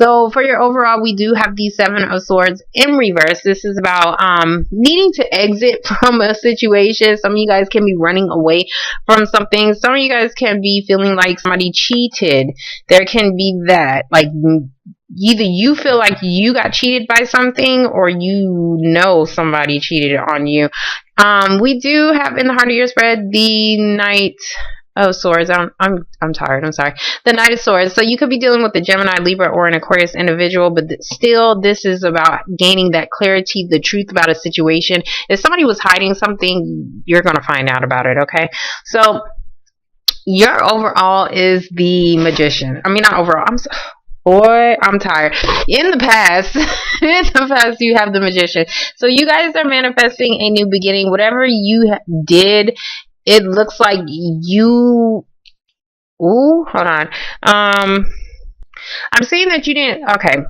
So for your overall, we do have the Seven of Swords in reverse. This is about needing to exit from a situation. Some of you guys can be running away from something. Some of you guys can be feeling like somebody cheated. There can be that, like, either you feel like you got cheated by something, or you know somebody cheated on you. We do have in the heart of your spread the Knight of Swords. I'm tired. I'm sorry. The Knight of Swords. So you could be dealing with a Gemini, Libra, or an Aquarius individual, but still, this is about gaining that clarity, the truth about a situation. If somebody was hiding something, you're gonna find out about it. Okay. So your overall is the Magician. I mean, not overall. Boy, I'm tired. In the past, you have the Magician. So you guys are manifesting a new beginning. Whatever you did, it looks like you... Ooh, hold on. I'm seeing that you didn't... Okay.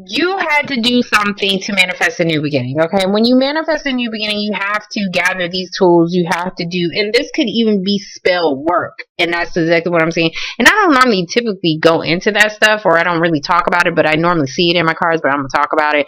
You had to do something to manifest a new beginning, okay? When you manifest a new beginning, you have to gather these tools. You have to do, and this could even be spell work, and that's exactly what I'm saying. And I don't normally typically go into that stuff, or I don't really talk about it, but I normally see it in my cards, but I'm going to talk about it.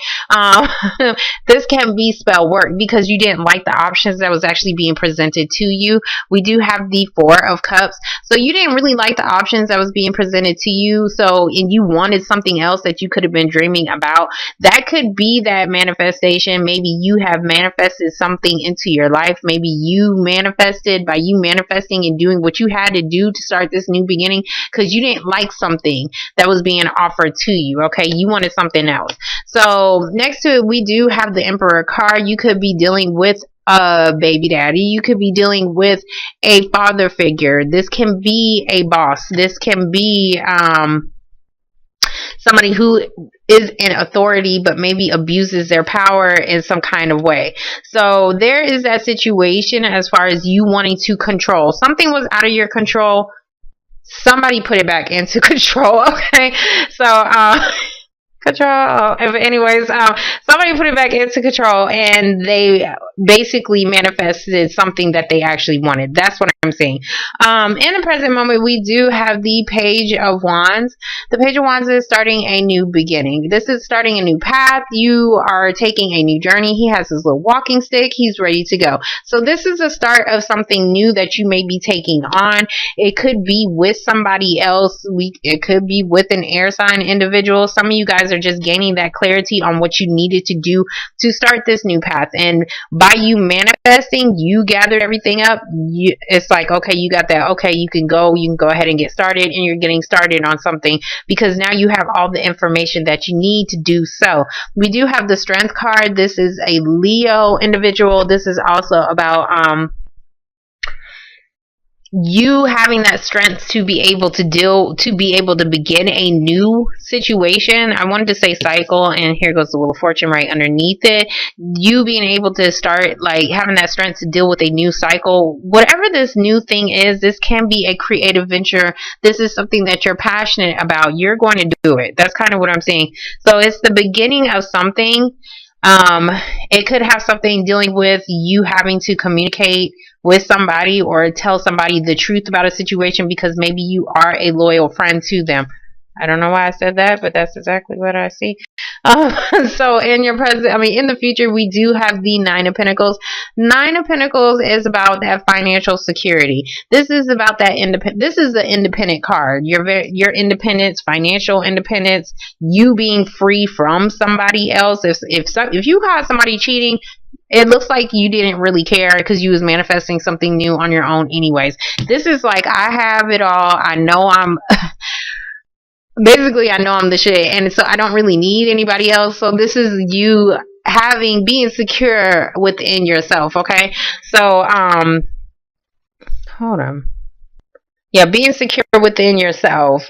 This can be spell work because you didn't like the options that was actually being presented to you. We do have the Four of Cups. So you didn't really like the options that was being presented to you. So, and you wanted something else that you could have been dreaming about. That could be that manifestation. Maybe you have manifested something into your life. Maybe you manifested by you manifesting and doing what you had to do to start this new beginning because you didn't like something that was being offered to you. Okay, you wanted something else. So next to it, we do have the Emperor card. You could be dealing with a baby daddy. You could be dealing with a father figure. This can be a boss. This can be somebody who is in authority but maybe abuses their power in some kind of way. So there is that situation as far as you wanting to control. Something was out of your control. Somebody put it back into control. Okay. So, control. Anyways, somebody put it back into control and they basically manifested something that they actually wanted. That's what I'm saying. In the present moment, we do have the Page of Wands. The Page of Wands is starting a new beginning. This is starting a new path. You are taking a new journey. He has his little walking stick. He's ready to go. So this is a start of something new that you may be taking on. It could be with somebody else. It could be with an air sign individual. Some of you guys are just gaining that clarity on what you needed to do to start this new path. And by you manifesting, you gathered everything up. It's like, okay, you got that. Okay, you can go ahead and get started, and you're getting started on something because now you have all the information that you need to do so. We do have the Strength card. This is a Leo individual. This is also about you having that strength to be able to begin a new situation. I wanted to say cycle, and here goes the Wheel of Fortune right underneath it. You being able to start, like, having that strength to deal with a new cycle. Whatever this new thing is, this can be a creative venture. This is something that you're passionate about. You're going to do it. That's kind of what I'm saying. So it's the beginning of something. It could have something dealing with you having to communicate with somebody or tell somebody the truth about a situation because maybe you are a loyal friend to them. I don't know why I said that, but that's exactly what I see. So in the future, we do have the Nine of Pentacles. Nine of Pentacles is about that financial security. This is about that this is the independent card. Your independence, financial independence, you being free from somebody else. If you caught somebody cheating, it looks like you didn't really care because you was manifesting something new on your own anyways. This is like, I have it all. I know I'm basically, I know I'm the shit, and so I don't really need anybody else. So this is you being secure within yourself. Okay. So, hold on. Yeah. Being secure within yourself,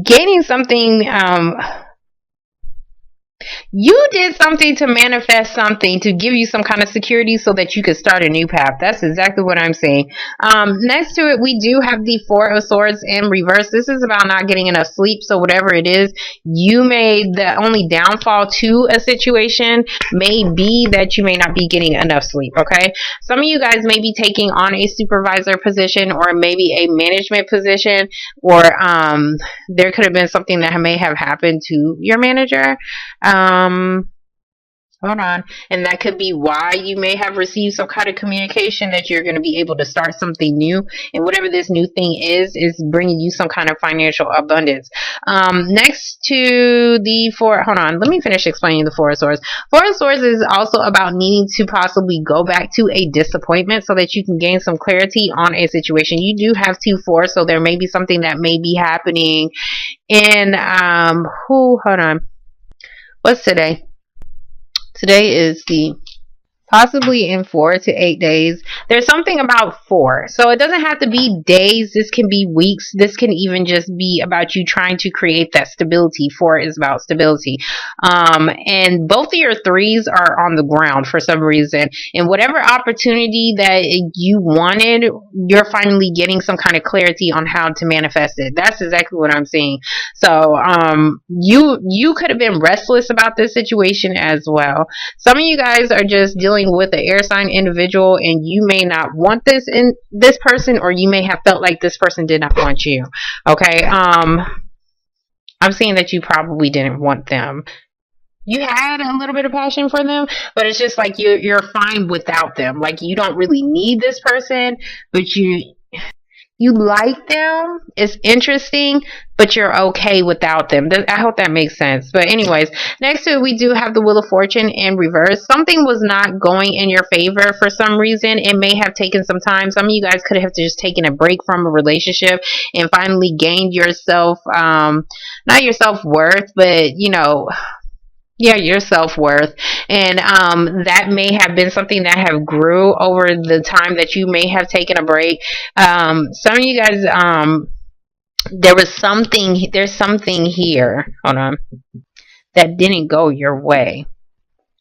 gaining something, You did something to manifest something to give you some kind of security so that you could start a new path. That's exactly what I'm saying. Next to it, we do have the Four of Swords in reverse. This is about not getting enough sleep. So whatever it is, you may, the only downfall to a situation may be that you may not be getting enough sleep. Okay. Some of you guys may be taking on a supervisor position or maybe a management position, or there could have been something that may have happened to your manager. Hold on. And that could be why you may have received some kind of communication that you're going to be able to start something new. And whatever this new thing is bringing you some kind of financial abundance. Next to the hold on. Let me finish explaining the Four of Swords. Four of Swords is also about needing to possibly go back to a disappointment so that you can gain some clarity on a situation. You do have 2-4, so there may be something that may be happening in, hold on. What's today? Today is the possibly in 4 to 8 days. There's something about 4. So it doesn't have to be days. This can be weeks. This can even just be about you trying to create that stability. 4 is about stability. And both of your 3s are on the ground for some reason. And whatever opportunity that you wanted, you're finally getting some kind of clarity on how to manifest it. That's exactly what I'm saying. So you could have been restless about this situation as well. Some of you guys are just dealing with an air sign individual, and you may not want this in this person, or you may have felt like this person did not want you. Okay. I'm seeing that you probably didn't want them. You had a little bit of passion for them, but it's just like you're fine without them. Like, you don't really need this person, but you like them. It's interesting, but you're okay without them. I hope that makes sense. But anyways, next to it, we do have the Wheel of Fortune in reverse. Something was not going in your favor for some reason. It may have taken some time. Some of you guys could have just taken a break from a relationship and finally gained yourself, not your self-worth, but, you know, yeah, your self-worth. And that may have been something that have grew over the time that you may have taken a break. Some of you guys, there's something here, hold on, that didn't go your way.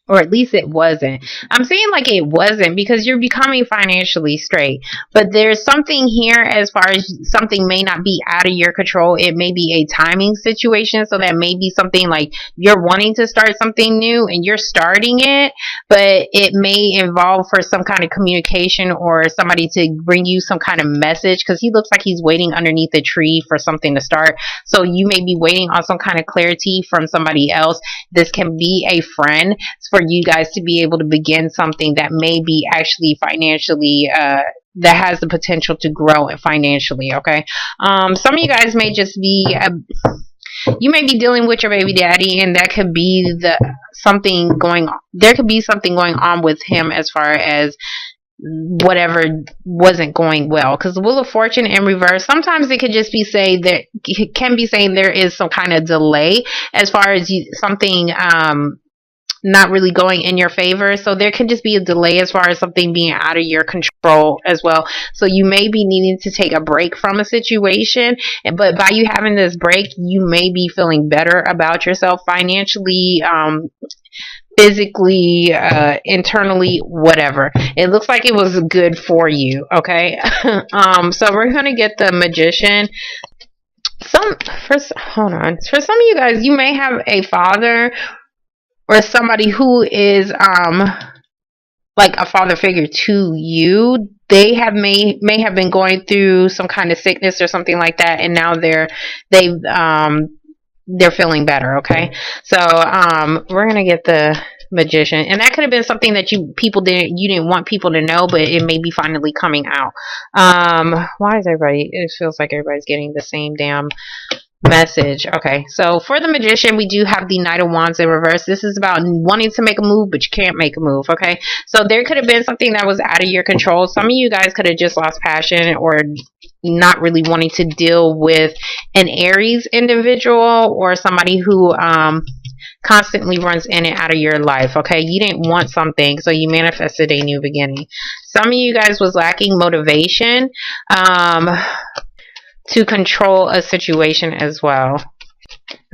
Or at least it wasn't. I'm saying like it wasn't because you're becoming financially straight. But there's something here as far as something may not be out of your control. It may be a timing situation. So that may be something like you're wanting to start something new and you're starting it. But it may involve for some kind of communication or somebody to bring you some kind of message. Because he looks like he's waiting underneath a tree for something to start. So you may be waiting on some kind of clarity from somebody else. This can be a friend, for you guys to be able to begin something that may be actually financially that has the potential to grow financially. Okay. Some of you guys may just be you may be dealing with your baby daddy, and that could be something going on. There could be something going on with him as far as whatever wasn't going well, because the Wheel of Fortune in reverse, sometimes it could just be saying that it can be saying there is some kind of delay as far as something not really going in your favor. So there can just be a delay as far as something being out of your control as well. So you may be needing to take a break from a situation, but by you having this break, you may be feeling better about yourself financially, physically, internally, whatever. It looks like it was good for you. Okay. So we're going to get the Magician. Hold on. For some of you guys, you may have a father or somebody who is like a father figure to you. They may have been going through some kind of sickness or something like that, and now they're feeling better. Okay, so we're gonna get the Magician, and that could have been something that you didn't want people to know, but it may be finally coming out. Why is everybody? It feels like everybody's getting the same damn message. Okay, so for the Magician, we do have the Knight of Wands in reverse. This is about wanting to make a move, but you can't make a move. Okay, so there could have been something that was out of your control. Some of you guys could have just lost passion or not really wanting to deal with an Aries individual or somebody who constantly runs in and out of your life. Okay, you didn't want something, so you manifested a new beginning. Some of you guys was lacking motivation to control a situation as well.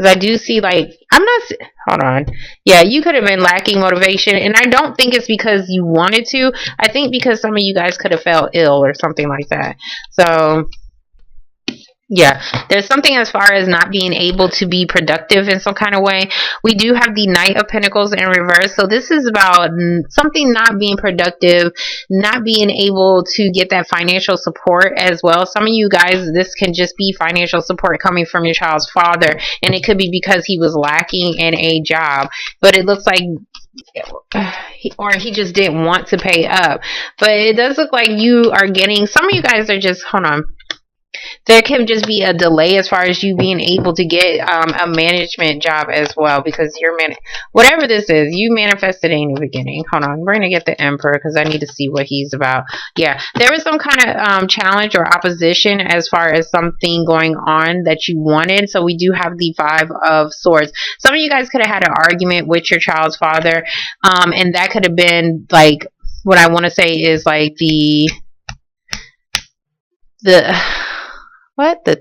Because I do see, like, hold on. Yeah, you could have been lacking motivation. And I don't think it's because you wanted to. I think because some of you guys could have felt ill or something like that. So, yeah, there's something as far as not being able to be productive in some kind of way. We do have the Knight of Pentacles in reverse. So this is about something not being productive, not being able to get that financial support as well. Some of you guys, this can just be financial support coming from your child's father. And it could be because he was lacking in a job. But it looks like or he just didn't want to pay up. But it does look like you are getting, some of you guys are just, hold on. There can just be a delay as far as you being able to get a management job as well, because you're whatever this is, you manifested a new beginning. Hold on, we're gonna get the Emperor because I need to see what he's about. Yeah, there was some kind of challenge or opposition as far as something going on that you wanted. So we do have the Five of Swords. Some of you guys could have had an argument with your child's father, and that could have been like, what I want to say is like the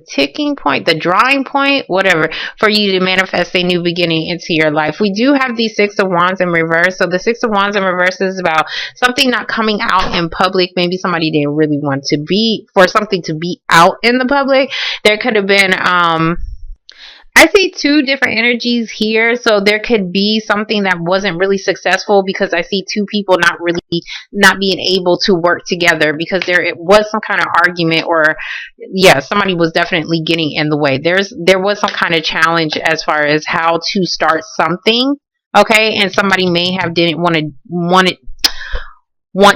ticking point, the drawing point, whatever, for you to manifest a new beginning into your life. We do have the Six of Wands in reverse. So the Six of Wands in reverse is about something not coming out in public. Maybe somebody didn't really want to for something to be out in the public. There could have been, I see two different energies here. So there could be something that wasn't really successful, because I see two people not being able to work together because it was some kind of argument, or yeah, somebody was definitely getting in the way. There was some kind of challenge as far as how to start something. Okay. And somebody may have didn't want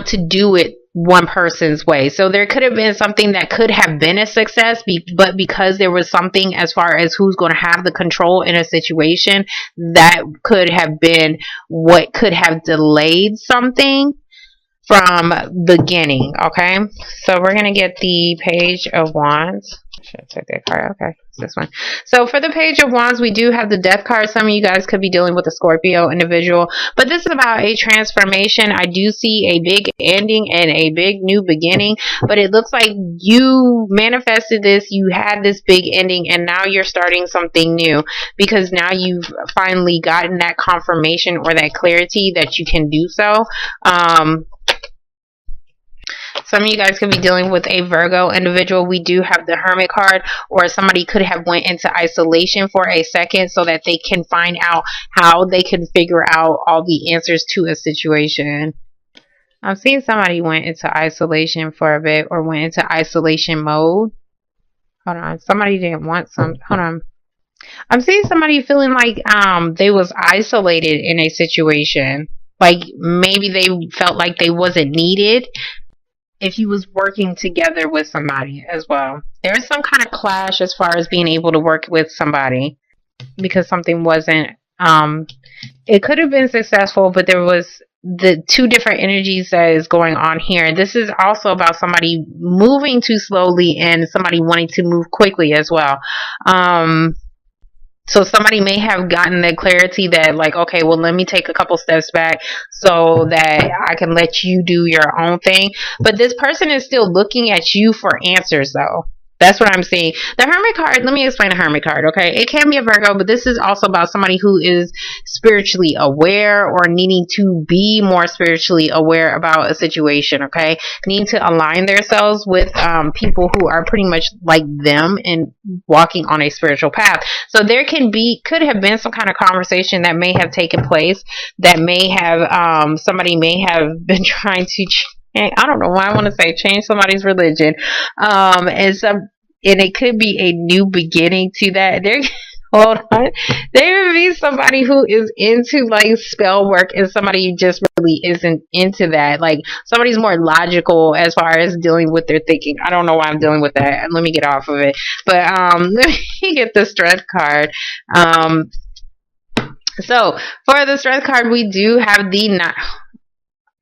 to do it one person's way. So there could have been something that could have been a success, but because there was something as far as who's going to have the control in a situation, that could have been what could have delayed something from beginning. Okay, so we're going to get the Page of Wands. Should I take that card? Okay, it's this one. So for the Page of Wands, we do have the Death card. Some of you guys could be dealing with a Scorpio individual, but this is about a transformation. I do see a big ending and a big new beginning, but it looks like you manifested this, you had this big ending, and now you're starting something new, because now you've finally gotten that confirmation or that clarity that you can do so. Some of you guys could be dealing with a Virgo individual. We do have the Hermit card, or somebody could have went into isolation for a second so that they can find out how they can figure out all the answers to a situation. I'm seeing somebody went into isolation for a bit, or went into isolation mode. Hold on. Somebody didn't want hold on. I'm seeing somebody feeling like they was isolated in a situation. Like maybe they felt like they wasn't needed if you was working together with somebody as well. There's some kind of clash as far as being able to work with somebody, because something wasn't, it could have been successful, but there was the two different energies that is going on here. This is also about somebody moving too slowly and somebody wanting to move quickly as well. So somebody may have gotten the clarity that, like, okay, well, let me take a couple steps back so that I can let you do your own thing. But this person is still looking at you for answers, though. That's what I'm seeing. The Hermit card, let me explain the Hermit card, okay? It can be a Virgo, but this is also about somebody who is spiritually aware, or needing to be more spiritually aware about a situation, okay? Need to align themselves with people who are pretty much like them and walking on a spiritual path. So there could have been some kind of conversation that may have taken place, that may have, somebody may have been trying to I don't know why I want to say change somebody's religion, and it could be a new beginning to that. Hold on, there would be somebody who is into like spell work, and somebody who just really isn't into that. Like somebody's more logical as far as dealing with their thinking. I don't know why I'm dealing with that. Let me get off of it. But let me get the Strength card. So for the Strength card, we do have the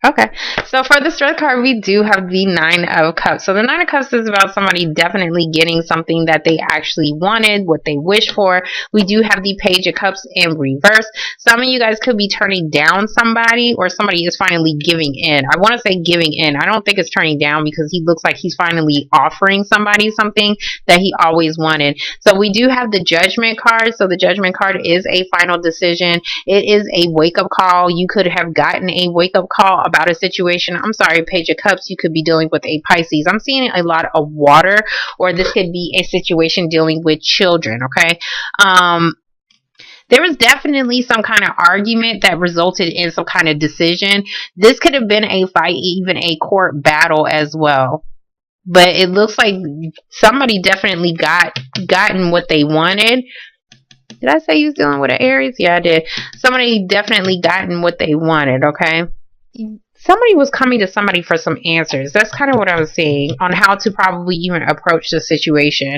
Okay, so for the strength card, we do have the Nine of Cups. So the Nine of Cups is about somebody definitely getting something that they actually wanted, what they wish for. We do have the Page of Cups in reverse. Some of you guys could be turning down somebody, or somebody is finally giving in. I want to say giving in. I don't think it's turning down, because he looks like he's finally offering somebody something that he always wanted. So we do have the Judgment card. So the Judgment card is a final decision. It is a wake-up call. You could have gotten a wake-up call about a situation. I'm sorry, Page of Cups, you could be dealing with a Pisces. I'm seeing a lot of water, or this could be a situation dealing with children, okay? There was definitely some kind of argument that resulted in some kind of decision. This could have been a fight, even a court battle as well. But it looks like somebody definitely gotten what they wanted. Did I say you was dealing with an Aries? Yeah, I did. Somebody definitely gotten what they wanted, okay? Somebody was coming to somebody for some answers. That's kind of what I was saying on how to probably even approach the situation.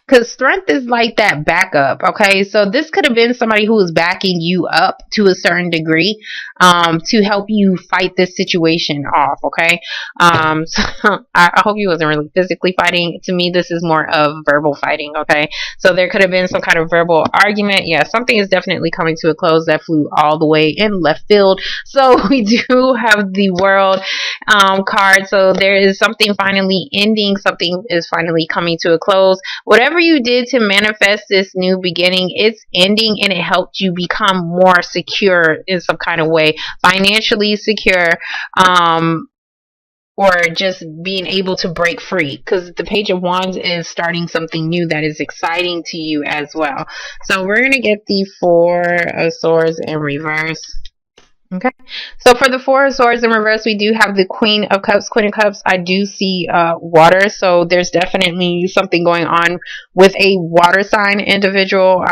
Because strength is like that backup, okay? So this could have been somebody who was backing you up to a certain degree to help you fight this situation off, okay? So I hope you wasn't really physically fighting. To me, this is more of verbal fighting, okay? So there could have been some kind of verbal argument. Yeah, something is definitely coming to a close. That flew all the way in left field. So we do have the World card. So there is something finally ending. Something is finally coming to a close. Whatever you did to manifest this new beginning, it's ending, and it helped you become more secure in some kind of way, financially secure, or just being able to break free, because the Page of Wands is starting something new that is exciting to you as well. So we're going to get the Four of Swords in reverse. Okay, so for the Four of Swords in reverse, we do have the Queen of Cups. Queen of Cups, I do see water, so there's definitely something going on with a water sign individual.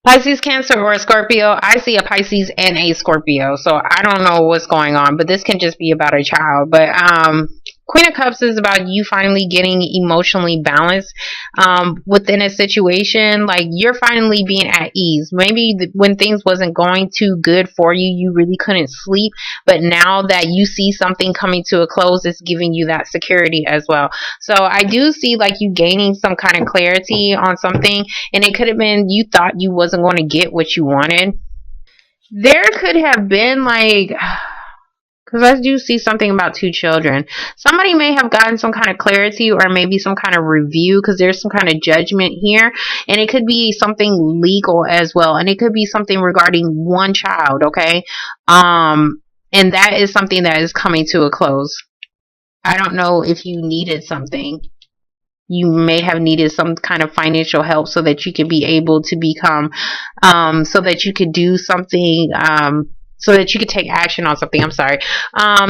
Pisces, Cancer, or a Scorpio. I see a Pisces and a Scorpio, so I don't know what's going on, but this can just be about a child. But Queen of Cups is about you finally getting emotionally balanced within a situation. Like, you're finally being at ease. Maybe when things wasn't going too good for you, you really couldn't sleep. But now that you see something coming to a close, it's giving you that security as well. So I do see like you gaining some kind of clarity on something. And it could have been you thought you wasn't going to get what you wanted. There could have been like... because I do see something about two children. Somebody may have gotten some kind of clarity, or maybe some kind of review, because there's some kind of judgment here. And it could be something legal as well. And it could be something regarding one child, okay? And that is something that is coming to a close. I don't know if you needed something. You may have needed some kind of financial help so that you could be able to become, so that you could do something, so that you could take action on something. I'm sorry.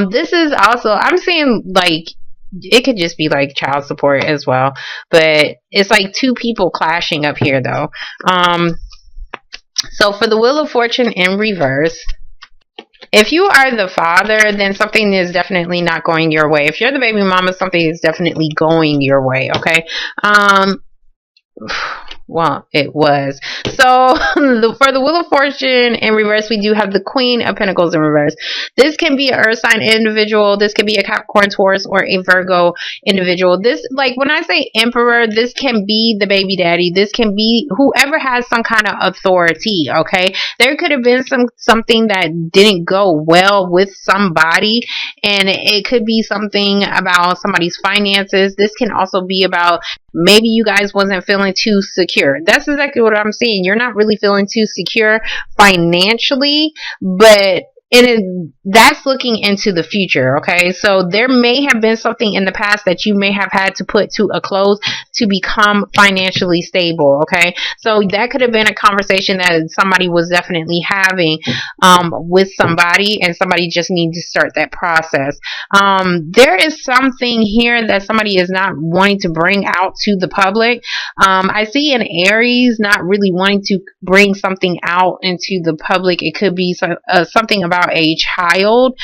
This is also, I'm seeing like, it could just be like child support as well. But it's like two people clashing up here though. So for the Wheel of Fortune in reverse, if you are the father, then something is definitely not going your way. If you're the baby mama, something is definitely going your way, okay? Well, it was. So for the Wheel of Fortune in reverse, we do have the Queen of Pentacles in reverse. This can be an earth sign individual. This could be a Capricorn, Taurus, or a Virgo individual. This, like when I say emperor, this can be the baby daddy. This can be whoever has some kind of authority, okay? There could have been something that didn't go well with somebody, and it could be something about somebody's finances. This can also be about maybe you guys wasn't feeling too secure. That's exactly what I'm seeing. You're not really feeling too secure financially, but that's looking into the future, okay? So there may have been something in the past that you may have had to put to a close to become financially stable, okay? So that could have been a conversation that somebody was definitely having with somebody, and somebody just needs to start that process. There is something here that somebody is not wanting to bring out to the public. I see an Aries not really wanting to bring something out into the public. It could be something about a child.